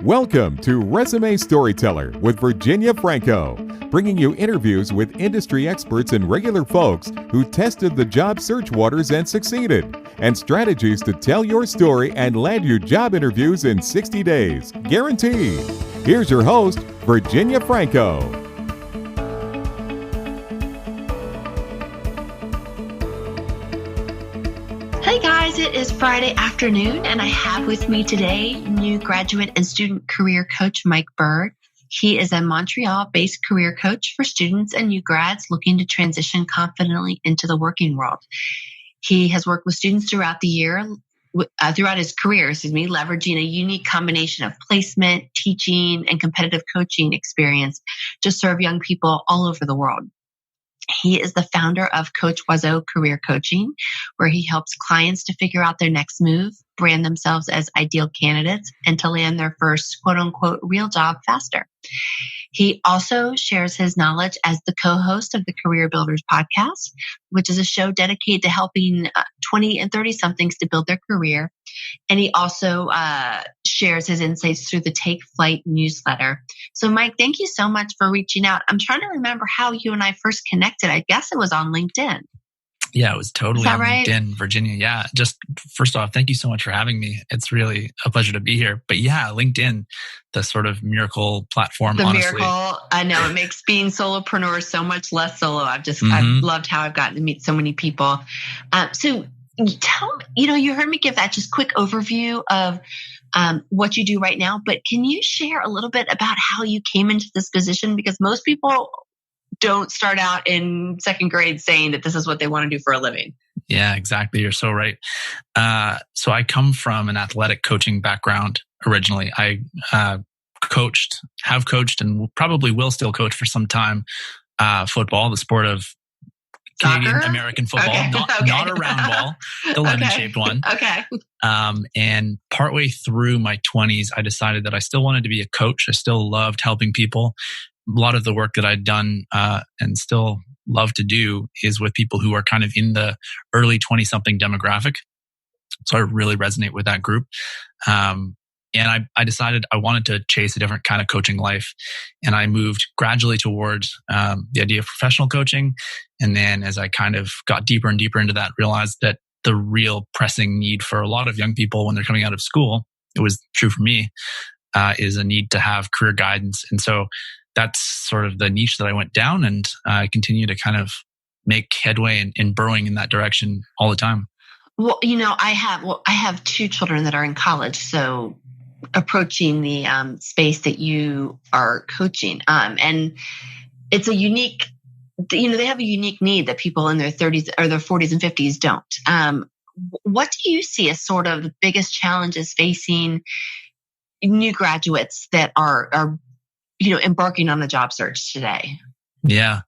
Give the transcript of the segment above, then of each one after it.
Welcome to Resume Storyteller with Virginia Franco, bringing you interviews with industry experts and regular folks who tested the job search waters and succeeded, and strategies to tell your story and land you job interviews in 60 days, guaranteed. Here's your host, Virginia Franco. Hey guys, it is Friday afternoon and I have with me today new graduate and student career coach Mike Bird. He is a Montreal-based career coach for students and new grads looking to transition confidently into the working world. He has worked with students throughout his career, leveraging a unique combination of placement, teaching, and competitive coaching experience to serve young people all over the world. He is the founder of CoachOiseau Career Coaching, where he helps clients to figure out their next move, brand themselves as ideal candidates, and to land their first quote-unquote real job faster. He also shares his knowledge as the co-host of the Career Builders podcast, which is a show dedicated to helping 20 and 30-somethings to build their career. And he also shares his insights through the Take Flight newsletter. So, Mike, thank you so much for reaching out. I'm trying to remember how you and I first connected. I guess it was on LinkedIn. Yeah, it was totally on right? LinkedIn, Virginia. Yeah, just first off, thank you so much for having me. It's really a pleasure to be here. But yeah, LinkedIn, the sort of miracle platform, honestly. Miracle, I know, it makes being solopreneur so much less solo. I've loved how I've gotten to meet so many people. So tell me, you heard me give that just quick overview of what you do right now, but can you share a little bit about how you came into this position? Because most people don't start out in second grade saying that this is what they want to do for a living. Yeah, exactly. You're so right. So I come from an athletic coaching background originally. I have coached, and probably will still coach for some time, football, the sport of Canadian American football, Okay. Not a round ball, the lemon-shaped one. Okay. And partway through my 20s, I decided that I still wanted to be a coach. I still loved helping people. A lot of the work that I'd done and still love to do is with people who are kind of in the early 20-something demographic. So I really resonate with that group. And I decided I wanted to chase a different kind of coaching life. And I moved gradually towards the idea of professional coaching. And then as I kind of got deeper and deeper into that, realized that the real pressing need for a lot of young people when they're coming out of school, it was true for me, is a need to have career guidance. And so that's sort of the niche that I went down, and I continue to kind of make headway in burrowing in that direction all the time. Well, I have two children that are in college, so approaching the space that you are coaching, and it's a unique, they have a unique need that people in their 30s or their 40s and 50s don't. What do you see as sort of the biggest challenges facing new graduates that are embarking on a job search today? Yeah.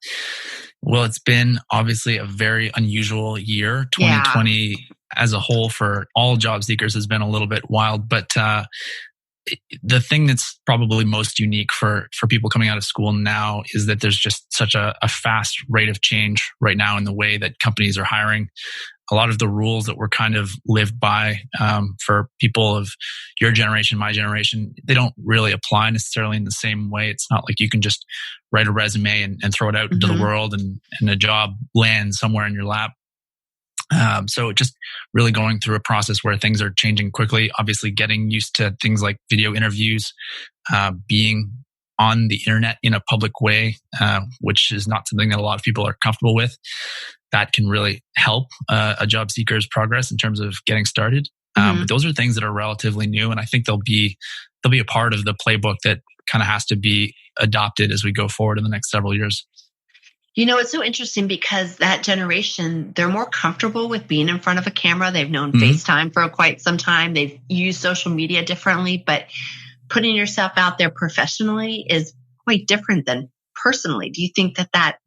Well, it's been obviously a very unusual year. 2020 as a whole for all job seekers has been a little bit wild. But the thing that's probably most unique for people coming out of school now is that there's just such a fast rate of change right now in the way that companies are hiring. A lot of the rules that were kind of lived by for people of your generation, my generation, they don't really apply necessarily in the same way. It's not like you can just write a resume and throw it out into the world and a job lands somewhere in your lap. So just really going through a process where things are changing quickly, obviously getting used to things like video interviews, being on the internet in a public way, which is not something that a lot of people are comfortable with. That can really help a job seeker's progress in terms of getting started. But those are things that are relatively new, and I think they'll be a part of the playbook that kind of has to be adopted as we go forward in the next several years. It's so interesting because that generation, they're more comfortable with being in front of a camera. They've known FaceTime for quite some time. They've used social media differently, but putting yourself out there professionally is quite different than personally. Do you think that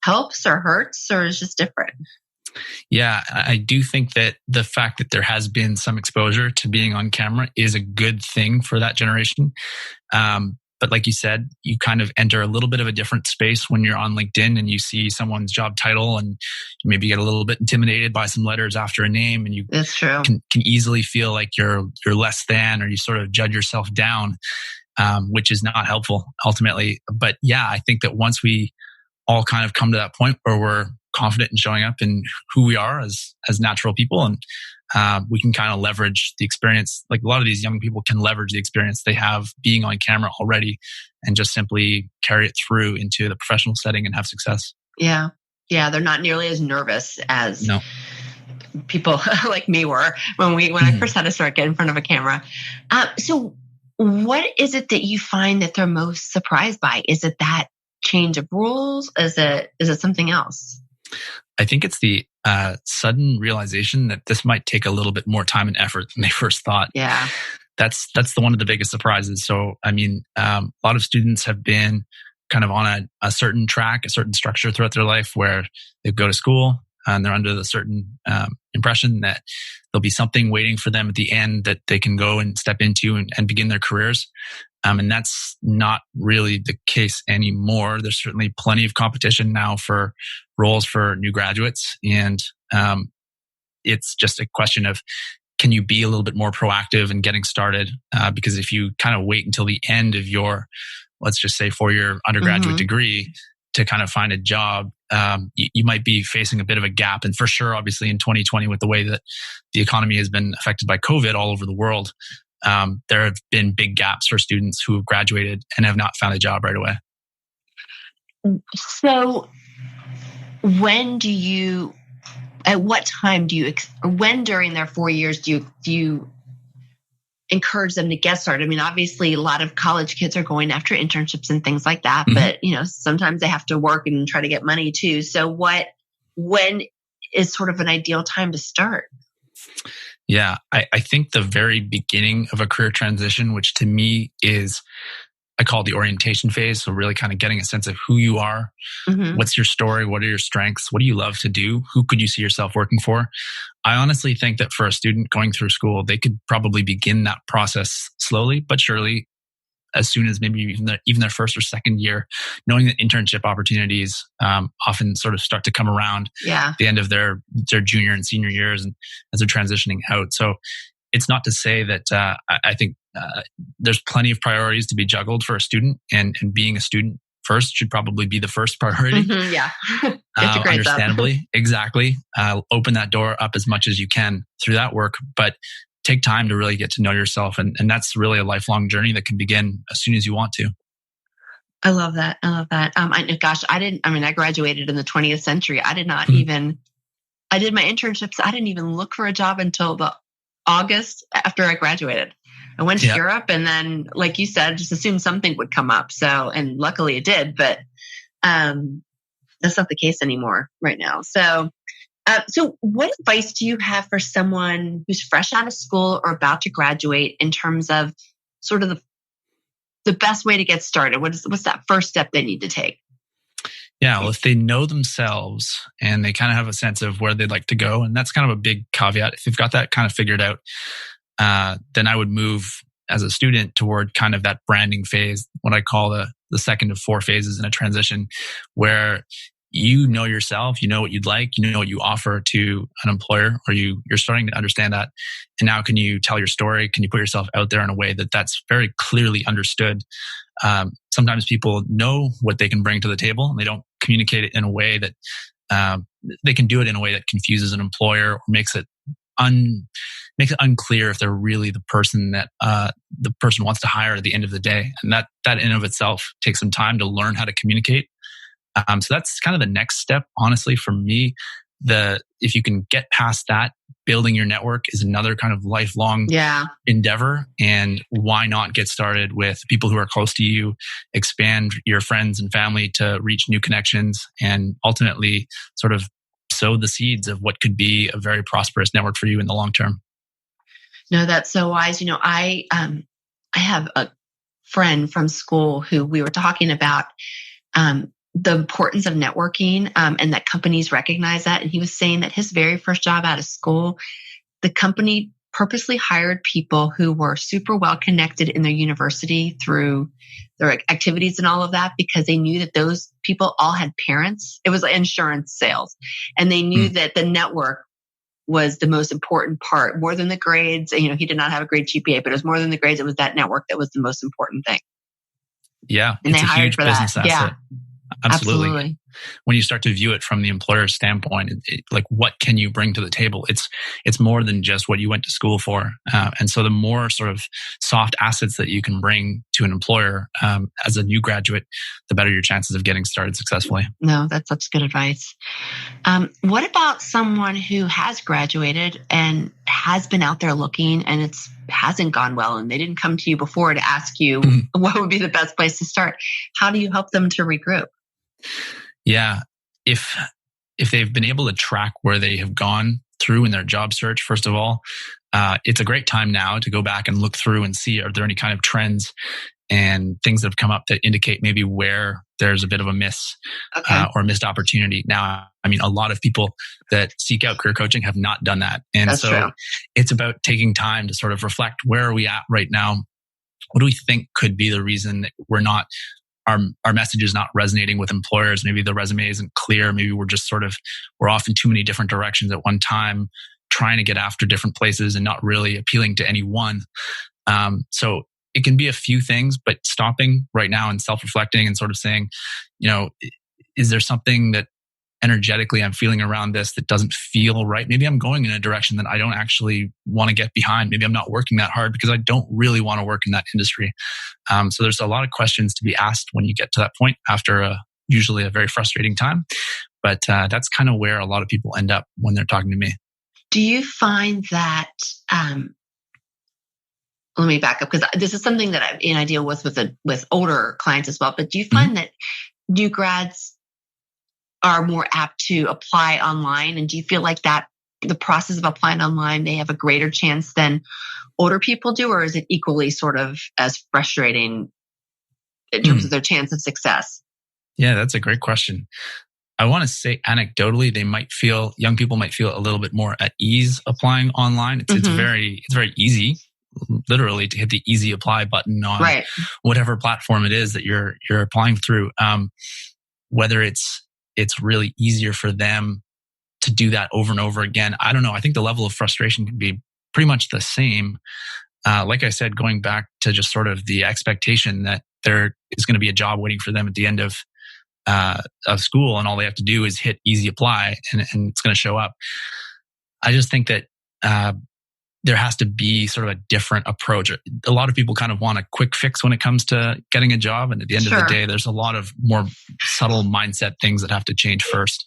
helps or hurts or is just different? Yeah, I do think that the fact that there has been some exposure to being on camera is a good thing for that generation. But like you said, you kind of enter a little bit of a different space when you're on LinkedIn and you see someone's job title and you maybe get a little bit intimidated by some letters after a name, and you That's true. Can easily feel like you're less than, or you sort of judge yourself down. which is not helpful ultimately. But yeah, I think that once we all kind of come to that point where we're confident in showing up in who we are as natural people, and we can kind of leverage the experience. Like a lot of these young people can leverage the experience they have being on camera already and just simply carry it through into the professional setting and have success. Yeah. Yeah. They're not nearly as nervous as people like me were when I first had to start getting in front of a camera. So what is it that you find that they're most surprised by? Is it that change of rules? Is it something else? I think it's the sudden realization that this might take a little bit more time and effort than they first thought. Yeah. That's one of the biggest surprises. So, I mean, a lot of students have been kind of on a certain track, a certain structure throughout their life where they go to school and they're under the certain impression that there'll be something waiting for them at the end that they can go and step into and begin their careers. And that's not really the case anymore. There's certainly plenty of competition now for roles for new graduates. And it's just a question of, can you be a little bit more proactive in getting started? Because if you kind of wait until the end of your, let's just say 4-year undergraduate degree to kind of find a job, you might be facing a bit of a gap. And for sure, obviously in 2020, with the way that the economy has been affected by COVID all over the world, there have been big gaps for students who have graduated and have not found a job right away. So at what time when during their 4 years do you encourage them to get started? I mean, obviously a lot of college kids are going after internships and things like that, but sometimes they have to work and try to get money too. So when is sort of an ideal time to start? Yeah, I think the very beginning of a career transition, which to me is, I call it the orientation phase. So really kind of getting a sense of who you are, what's your story, what are your strengths, what do you love to do, who could you see yourself working for? I honestly think that for a student going through school, they could probably begin that process slowly but surely, as soon as maybe even their first or second year, knowing that internship opportunities often sort of start to come around at the end of their junior and senior years and as they're transitioning out. So it's not to say that I think there's plenty of priorities to be juggled for a student, and being a student first should probably be the first priority. Understandably. Exactly. Open that door up as much as you can through that work, but take time to really get to know yourself. And that's really a lifelong journey that can begin as soon as you want to. I love that. I graduated in the 20th century. I did not I did my internships. I didn't even look for a job until the August after I graduated. I went to Europe, and then, like you said, just assumed something would come up. So, and luckily it did, but that's not the case anymore right now. So what advice do you have for someone who's fresh out of school or about to graduate in terms of sort of the best way to get started? What's that first step they need to take? Yeah, well, if they know themselves and they kind of have a sense of where they'd like to go, and that's kind of a big caveat. If they've got that kind of figured out, then I would move as a student toward kind of that branding phase, what I call the second of 4 phases in a transition, where you know yourself, you know what you'd like, you know what you offer to an employer, or you're starting to understand that. And now can you tell your story? Can you put yourself out there in a way that's very clearly understood? Sometimes people know what they can bring to the table, and they don't communicate it in a way that they can do it in a way that confuses an employer or makes it unclear if they're really the person that the person wants to hire at the end of the day. And that in and of itself takes some time to learn how to communicate. So that's kind of the next step, honestly, for me. If you can get past that, building your network is another kind of lifelong endeavor. And why not get started with people who are close to you, expand your friends and family to reach new connections, and ultimately sort of sow the seeds of what could be a very prosperous network for you in the long term. No, that's so wise. I have a friend from school who we were talking about the importance of networking, and that companies recognize that. And he was saying that his very first job out of school, the company purposely hired people who were super well connected in their university through their activities and all of that, because they knew that those people all had parents. It was insurance sales. And they knew that the network was the most important part, more than the grades. He did not have a great GPA, but it was more than the grades. It was that network that was the most important thing. Yeah, and it's they a hired huge for business that. asset. Yeah, Absolutely. When you start to view it from the employer's standpoint, like what can you bring to the table? It's more than just what you went to school for. And so the more sort of soft assets that you can bring to an employer as a new graduate, the better your chances of getting started successfully. No, that's such good advice. What about someone who has graduated and has been out there looking and it hasn't gone well and they didn't come to you before to ask you what would be the best place to start? How do you help them to regroup? Yeah. If they've been able to track where they have gone through in their job search, first of all, it's a great time now to go back and look through and see, are there any kind of trends and things that have come up that indicate maybe where there's a bit of a miss or a missed opportunity. Now, I mean, a lot of people that seek out career coaching have not done that. And That's true. It's about taking time to sort of reflect, where are we at right now? What do we think could be the reason that we're not, our message is not resonating with employers? Maybe the resume isn't clear. Maybe we're off in too many different directions at one time, trying to get after different places and not really appealing to any one. So it can be a few things, but stopping right now and self-reflecting and sort of saying, is there something that energetically I'm feeling around this that doesn't feel right? Maybe I'm going in a direction that I don't actually want to get behind. Maybe I'm not working that hard because I don't really want to work in that industry. So there's a lot of questions to be asked when you get to that point after usually a very frustrating time. But that's kind of where a lot of people end up when they're talking to me. Do you find that, let me back up because this is something that I deal with older clients as well. But do you find that new grads are more apt to apply online? And do you feel like that the process of applying online, they have a greater chance than older people do? Or is it equally sort of as frustrating in terms of their chance of success? Yeah, that's a great question. I want to say anecdotally, young people might feel a little bit more at ease applying online. It's very easy, literally, to hit the easy apply button on whatever platform it is that you're applying through. Whether it's really easier for them to do that over and over again, I don't know. I think the level of frustration can be pretty much the same. Like I said, going back to just sort of the expectation that there is going to be a job waiting for them at the end of school, and all they have to do is hit easy apply and it's going to show up. I just think that there has to be sort of a different approach. A lot of people kind of want a quick fix when it comes to getting a job. And at the end of the day, there's a lot of more subtle mindset things that have to change first.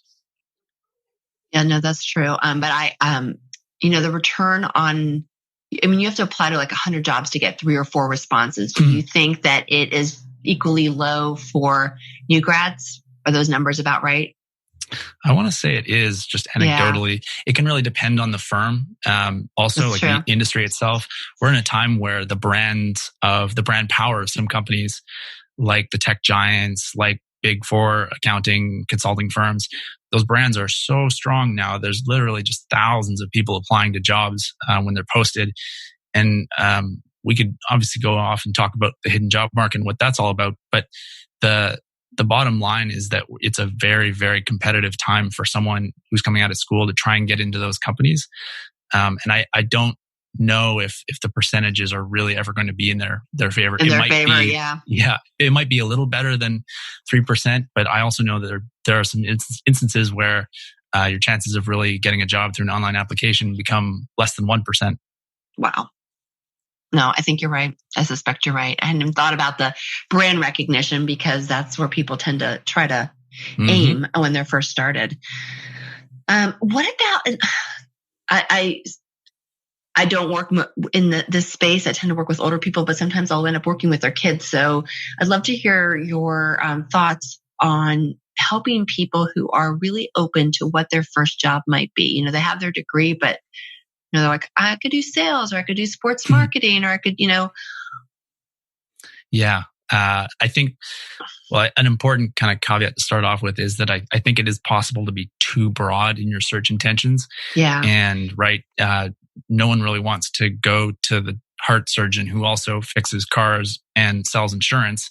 Yeah, no, that's true. But the return on, you have to apply to like 100 jobs to get 3 or 4 responses. Do you think that it is equally low for new grads? Are those numbers about right? I want to say it is, just anecdotally. Yeah. It can really depend on the firm. Also, like the industry itself. We're in a time where the brand power of some companies, like the tech giants, like Big Four accounting consulting firms, those brands are so strong now. There's literally just thousands of people applying to jobs when they're posted. And we could obviously go off and talk about the hidden job market and what that's all about. But the bottom line is that it's a very, very competitive time for someone who's coming out of school to try and get into those companies. And I don't know if the percentages are really ever going to be in their favor. Yeah. It might be a little better than 3%, but I also know that there are some instances where your chances of really getting a job through an online application become less than 1%. Wow. No, I think you're right. I suspect you're right. I hadn't even thought about the brand recognition because that's where people tend to try to aim when they're first started. What about, I don't work in this space. I tend to work with older people, but sometimes I'll end up working with their kids. So I'd love to hear your thoughts on helping people who are really open to what their first job might be. They have their degree, but they're like, I could do sales, or I could do sports marketing, or I could, Yeah. I think, an important kind of caveat to start off with is that I think it is possible to be too broad in your search intentions. Yeah. And no one really wants to go to the heart surgeon who also fixes cars and sells insurance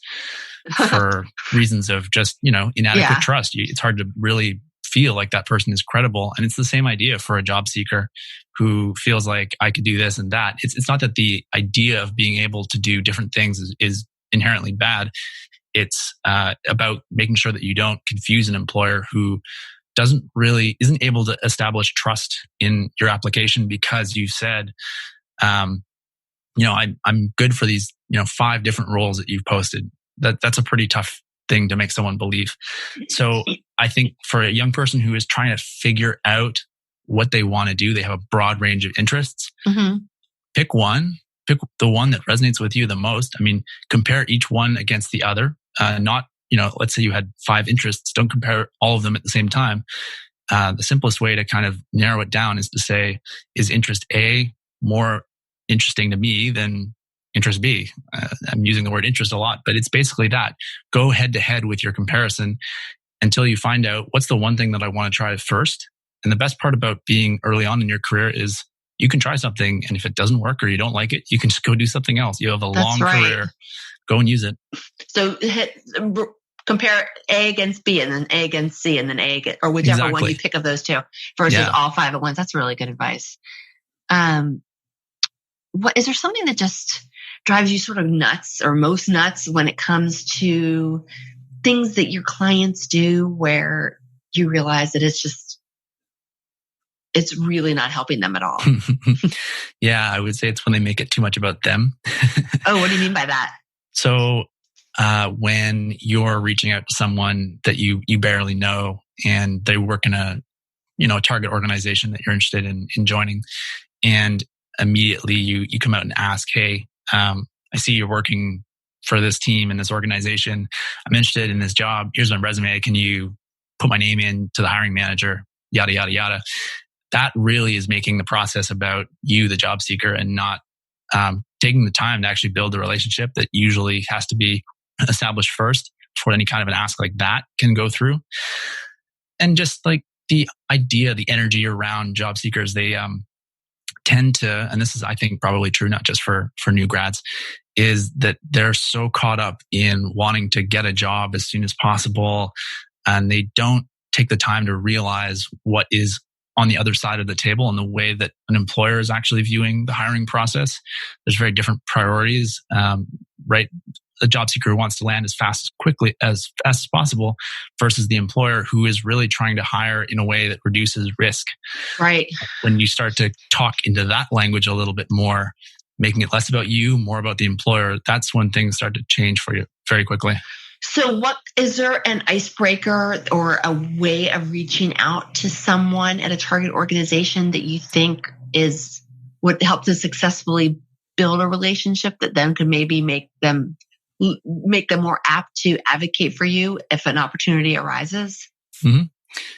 for reasons of just, inadequate trust. It's hard to really feel like that person is credible. And it's the same idea for a job seeker who feels like I could do this and that. It's not that the idea of being able to do different things is inherently bad. it's about making sure that you don't confuse an employer who isn't able to establish trust in your application because you said, I'm good for these, 5 different roles that you've posted. That's a pretty tough thing to make someone believe. So I think for a young person who is trying to figure out what they want to do, they have a broad range of interests. Mm-hmm. Pick the one that resonates with you the most. I mean, compare each one against the other. Not, let's say you had 5 interests. Don't compare all of them at the same time. The simplest way to kind of narrow it down is to say, is interest A more interesting to me than interest B? I'm using the word interest a lot, but it's basically that. Go head to head with your comparison until you find out what's the one thing that I want to try first. And the best part about being early on in your career is you can try something, and if it doesn't work or you don't like it, you can just go do something else. You have a long career. Go and use it. So compare A against B, and then A against C, and then or whichever one you pick of those 2 versus all 5 at once. That's really good advice. What is there something that just drives you sort of nuts or most nuts when it comes to things that your clients do where you realize that it's really not helping them at all? Yeah, I would say it's when they make it too much about them. Oh, what do you mean by that? So when you're reaching out to someone that you barely know and they work in a target organization that you're interested in joining, and immediately you come out and ask, hey, I see you're working for this team in this organization. I'm interested in this job. Here's my resume. Can you put my name in to the hiring manager? Yada, yada, yada. That really is making the process about you, the job seeker, and not taking the time to actually build the relationship that usually has to be established first before any kind of an ask like that can go through. And just like the idea, the energy around job seekers, they tend to, and this is, I think, probably true, not just for new grads, is that they're so caught up in wanting to get a job as soon as possible. And they don't take the time to realize what is on the other side of the table and the way that an employer is actually viewing the hiring process. There's very different priorities, right? The job seeker who wants to land as fast as possible versus the employer who is really trying to hire in a way that reduces risk. Right. When you start to talk into that language a little bit more, making it less about you, more about the employer, that's when things start to change for you very quickly. So is there an icebreaker or a way of reaching out to someone at a target organization that you think would help to successfully build a relationship that then could maybe make them more apt to advocate for you if an opportunity arises? Mm-hmm.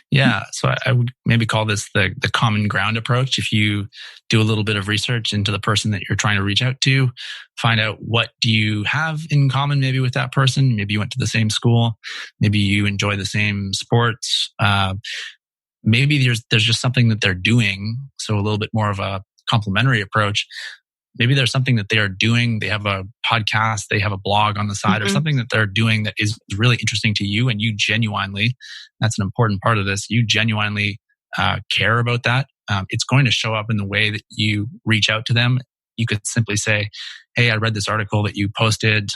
Yeah. So I would maybe call this the common ground approach. If you do a little bit of research into the person that you're trying to reach out to, find out what do you have in common maybe with that person. Maybe you went to the same school. Maybe you enjoy the same sports. Maybe there's just something that they're doing. So a little bit more of a complementary approach. Maybe there's something that they are doing. They have a podcast, they have a blog on the side, or something that they're doing that is really interesting to you. And you genuinely, that's an important part of this, you genuinely care about that. It's going to show up in the way that you reach out to them. You could simply say, hey, I read this article that you posted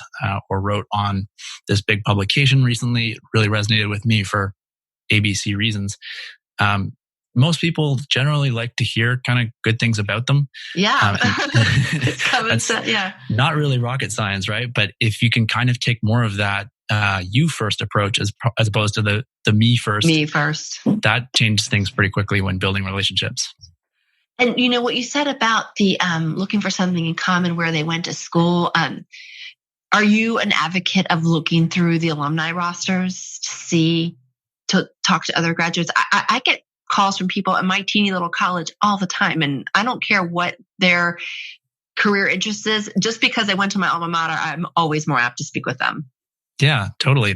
or wrote on this big publication recently. It really resonated with me for ABC reasons. Most people generally like to hear kind of good things about them. Yeah. It's common sense. Yeah. Not really rocket science, right? But if you can kind of take more of that you first approach as opposed to the me first. Me first. That changes things pretty quickly when building relationships. And you know what you said about the looking for something in common where they went to school. Are you an advocate of looking through the alumni rosters to talk to other graduates? I get calls from people at my teeny little college all the time. And I don't care what their career interest is. Just because they went to my alma mater, I'm always more apt to speak with them. Yeah, totally.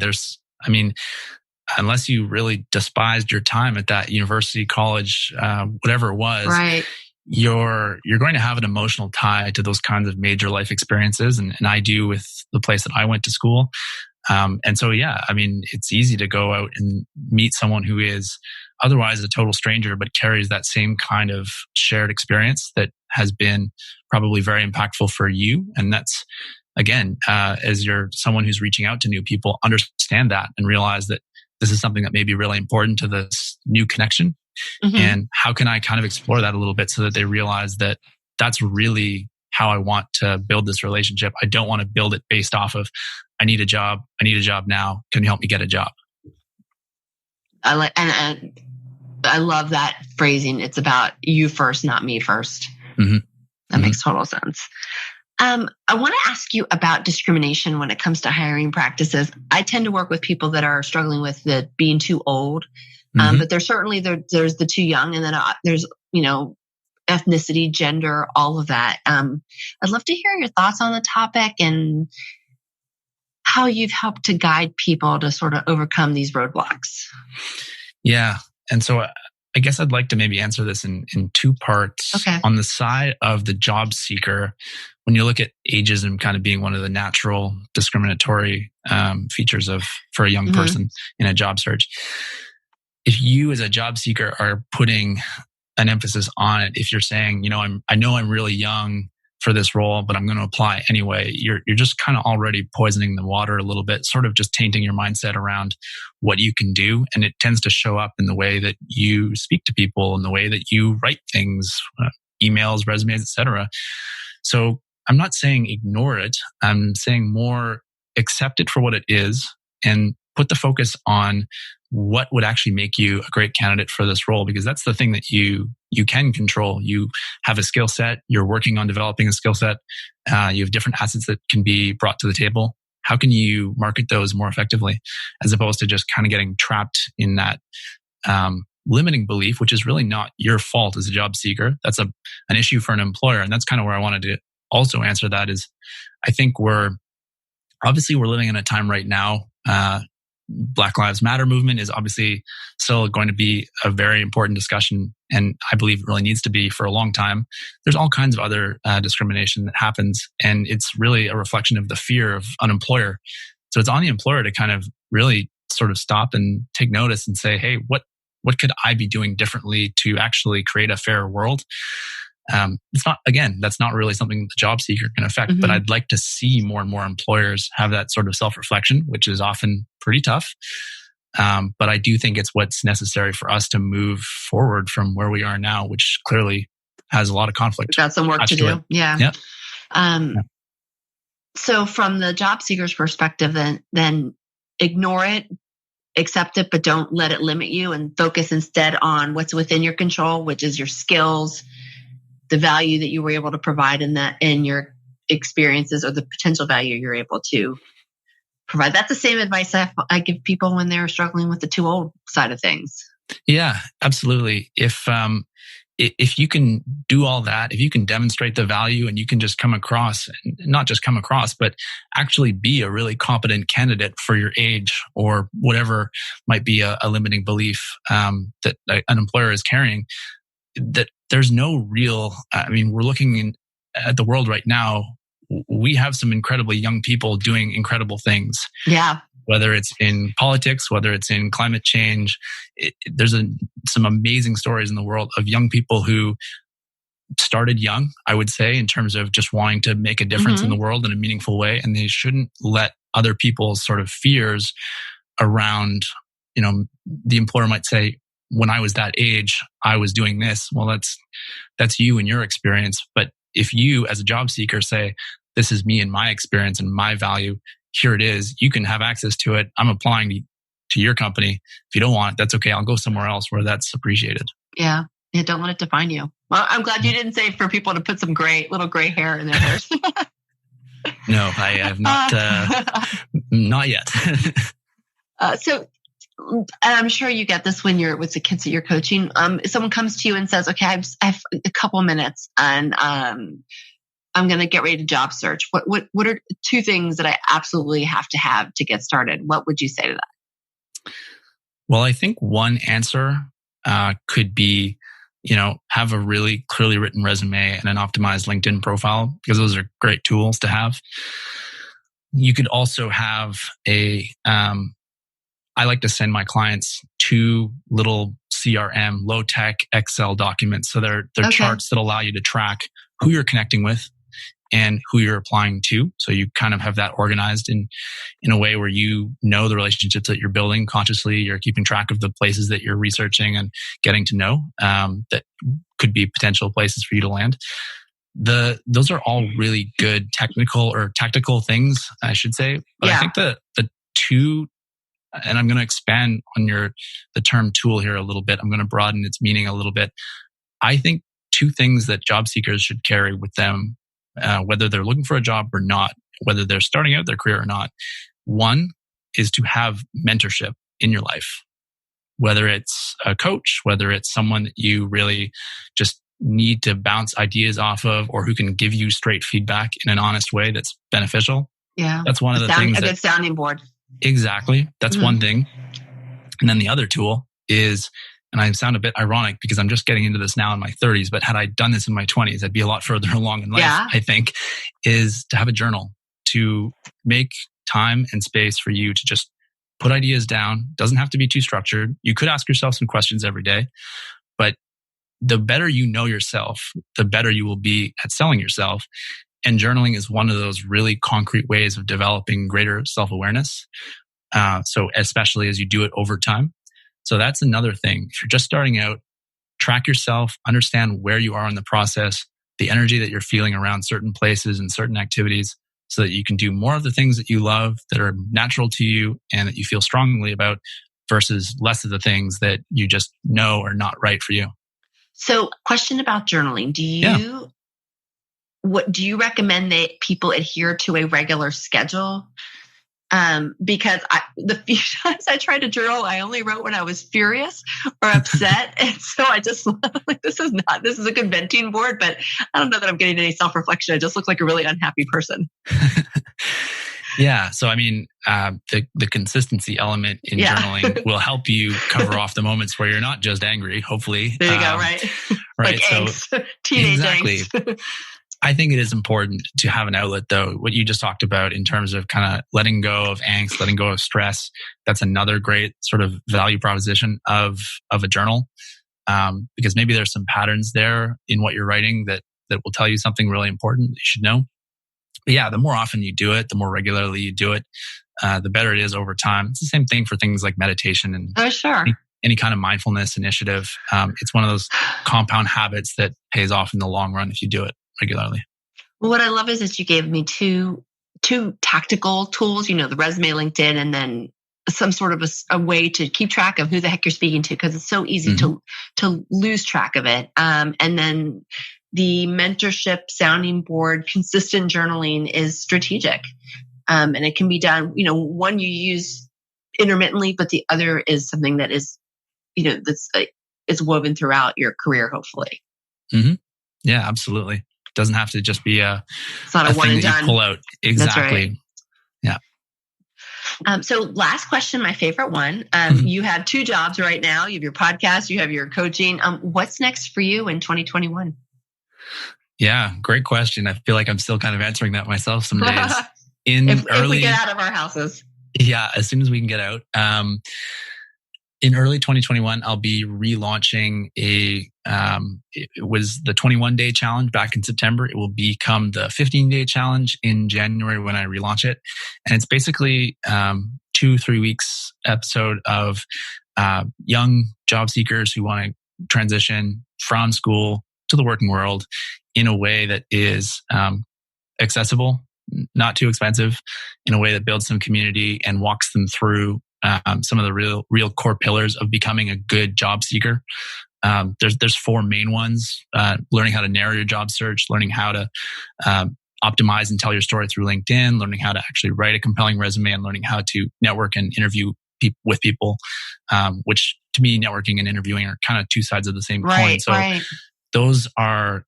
Unless you really despised your time at that university, college, whatever it was, right, you're going to have an emotional tie to those kinds of major life experiences. And I do with the place that I went to school. And so, it's easy to go out and meet someone who is otherwise a total stranger, but carries that same kind of shared experience that has been probably very impactful for you. And that's again, as you're someone who's reaching out to new people, understand that and realize that this is something that may be really important to this new connection. Mm-hmm. And how can I kind of explore that a little bit so that they realize that that's really how I want to build this relationship. I don't want to build it based off of, I need a job now. Can you help me get a job? I love that phrasing. It's about you first, not me first. Mm-hmm. That makes total sense. I want to ask you about discrimination when it comes to hiring practices. I tend to work with people that are struggling with being too old, but there's certainly there's the too young, and then there's ethnicity, gender, all of that. I'd love to hear your thoughts on the topic and how you've helped to guide people to sort of overcome these roadblocks. Yeah. And so I guess I'd like to maybe answer this in two parts. Okay. On the side of the job seeker, when you look at ageism kind of being one of the natural discriminatory features for a young person in a job search, if you as a job seeker are putting an emphasis on it, if you're saying, I know I'm really young for this role, but I'm going to apply anyway, you're just kind of already poisoning the water a little bit, sort of just tainting your mindset around what you can do. And it tends to show up in the way that you speak to people and the way that you write things, emails, resumes, etc. So I'm not saying ignore it. I'm saying more accept it for what it is and put the focus on what would actually make you a great candidate for this role, because that's the thing that you can control. You have a skill set. You're working on developing a skill set. You have different assets that can be brought to the table. How can you market those more effectively, as opposed to just kind of getting trapped in that limiting belief, which is really not your fault as a job seeker. That's an issue for an employer. And that's kind of where I wanted to also answer that is, I think we're living in a time right now. Black Lives Matter movement is obviously still going to be a very important discussion, and I believe it really needs to be for a long time. There's all kinds of other discrimination that happens, and it's really a reflection of the fear of an employer. So it's on the employer to kind of really sort of stop and take notice and say, hey, what could I be doing differently to actually create a fairer world? That's not really something the job seeker can affect, but I'd like to see more and more employers have that sort of self-reflection, which is often pretty tough. But I do think it's what's necessary for us to move forward from where we are now, which clearly has a lot of conflict. We've got some work to do. Yeah. Yep. So from the job seeker's perspective, then ignore it, accept it, but don't let it limit you, and focus instead on what's within your control, which is your skills, the value that you were able to provide in your experiences, or the potential value you're able to provide. That's the same advice I give people when they're struggling with the too old side of things. Yeah, absolutely. If you can do all that, if you can demonstrate the value and you can just not just come across, but actually be a really competent candidate for your age or whatever might be a limiting belief that an employer is carrying, that there's no real, we're looking at the world right now. We have some incredibly young people doing incredible things. Yeah. Whether it's in politics, whether it's in climate change, there's some amazing stories in the world of young people who started young, I would say, in terms of just wanting to make a difference in the world in a meaningful way. And they shouldn't let other people's sort of fears around, the employer might say, when I was that age, I was doing this. Well, that's you and your experience. But if you as a job seeker say, this is me and my experience and my value, here it is, you can have access to it. I'm applying to your company. If you don't want it, that's okay. I'll go somewhere else where that's appreciated. Yeah. Don't let it define you. Well, I'm glad you didn't say for people to put some little gray hair in their hairs. No, I have not, not yet. So I'm sure you get this when you're with the kids that you're coaching. If someone comes to you and says, okay, I have a couple minutes and I'm going to get ready to job search. What are two things that I absolutely have to get started? What would you say to that? Well, I think one answer could be, have a really clearly written resume and an optimized LinkedIn profile, because those are great tools to have. You could also have I like to send my clients 2 little CRM, low-tech Excel documents. So they're charts that allow you to track who you're connecting with and who you're applying to. So you kind of have that organized in a way where you know the relationships that you're building consciously. You're keeping track of the places that you're researching and getting to know that could be potential places for you to land. Those are all really good technical or tactical things, I should say. But I think the two, and I'm going to expand on the term tool here a little bit. I'm going to broaden its meaning a little bit. I think two things that job seekers should carry with them, whether they're looking for a job or not, whether they're starting out their career or not. One is to have mentorship in your life, whether it's a coach, whether it's someone that you really just need to bounce ideas off of, or who can give you straight feedback in an honest way that's beneficial. Yeah. That's one of the things. A good sounding board. Exactly. That's one thing. And then the other tool is, and I sound a bit ironic because I'm just getting into this now in my 30s, but had I done this in my 20s, I'd be a lot further along in life, I think, is to have a journal, to make time and space for you to just put ideas down. Doesn't have to be too structured. You could ask yourself some questions every day, but the better you know yourself, the better you will be at selling yourself. And journaling is one of those really concrete ways of developing greater self-awareness. So especially as you do it over time. So that's another thing. If you're just starting out, track yourself, understand where you are in the process, the energy that you're feeling around certain places and certain activities, so that you can do more of the things that you love, that are natural to you and that you feel strongly about, versus less of the things that you just know are not right for you. So, question about journaling. Do you recommend that people adhere to a regular schedule? Because the few times I tried to journal, I only wrote when I was furious or upset. And so I just like, this is a good venting board, but I don't know that I'm getting any self-reflection. I just look like a really unhappy person. Yeah. So, I mean, the consistency element in journaling will help you cover off the moments where you're not just angry, hopefully. There you go, right? Right. Like So, angst, teenage angst. I think it is important to have an outlet, though. What you just talked about in terms of kind of letting go of angst, letting go of stress, that's another great sort of value proposition of a journal. Because maybe there's some patterns there in what you're writing that will tell you something really important that you should know. But yeah, the more often you do it, the more regularly you do it, the better it is over time. It's the same thing for things like meditation and any kind of mindfulness initiative. It's one of those compound habits that pays off in the long run if you do it regularly. Well, what I love is that you gave me two tactical tools, the resume, LinkedIn, and then some sort of a way to keep track of who the heck you're speaking to, because it's so easy to lose track of it. And then the mentorship sounding board, consistent journaling is strategic. And it can be done, one you use intermittently, but the other is something that is, is woven throughout your career, hopefully. Mm-hmm. Yeah, absolutely. Doesn't have to just be it's not a one thing and that done. You pull out. Exactly. Right. Yeah. So last question, my favorite one. You have two jobs right now. You have your podcast, you have your coaching. What's next for you in 2021? Yeah, great question. I feel like I'm still kind of answering that myself some days. If we get out of our houses. Yeah, as soon as we can get out. In early 2021, I'll be relaunching it was the 21-day challenge back in September. It will become the 15-day challenge in January when I relaunch it. And it's basically 2-3 weeks episode of young job seekers who want to transition from school to the working world in a way that is accessible, not too expensive, in a way that builds some community and walks them through some of the real core pillars of becoming a good job seeker. There's 4 main ones: learning how to narrow your job search, learning how to optimize and tell your story through LinkedIn, learning how to actually write a compelling resume, and learning how to network and interview with people. Which to me, networking and interviewing are kind of two sides of the same coin. So those are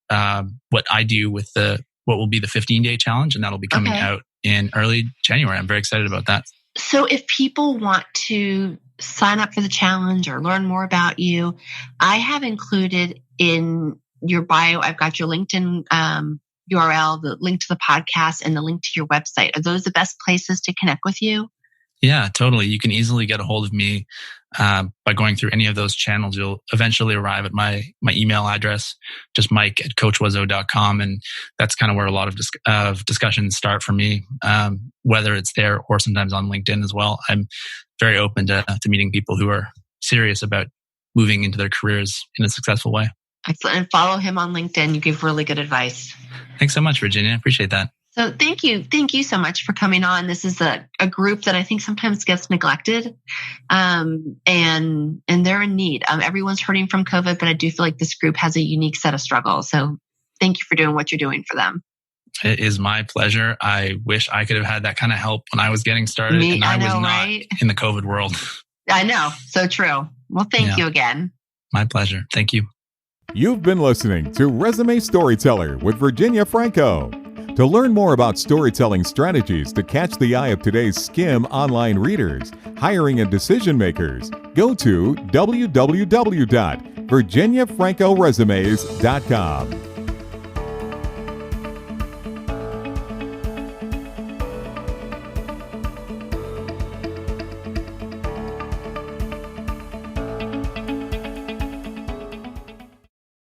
what I do with what will be the 15-day challenge, and that'll be coming out in early January. I'm very excited about that. So if people want to sign up for the challenge or learn more about you, I have included in your bio, I've got your LinkedIn URL, the link to the podcast, and the link to your website. Are those the best places to connect with you? Yeah, totally. You can easily get a hold of me by going through any of those channels. You'll eventually arrive at my email address, just mike@coachoiseau.com. And that's kind of where a lot of discussions start for me, whether it's there or sometimes on LinkedIn as well. I'm very open to meeting people who are serious about moving into their careers in a successful way. Excellent. And follow him on LinkedIn. You give really good advice. Thanks so much, Virginia. I appreciate that. So thank you. Thank you so much for coming on. This is a group that I think sometimes gets neglected. And they're in need. Everyone's hurting from COVID, but I do feel like this group has a unique set of struggles. So thank you for doing what you're doing for them. It is my pleasure. I wish I could have had that kind of help when I was getting started. I was not in the COVID world. I know. So true. Well, thank you again. My pleasure. Thank you. You've been listening to Resume Storyteller with Virginia Franco. To learn more about storytelling strategies to catch the eye of today's SCIM online readers, hiring and decision makers, go to www.virginiafrancoresumes.com.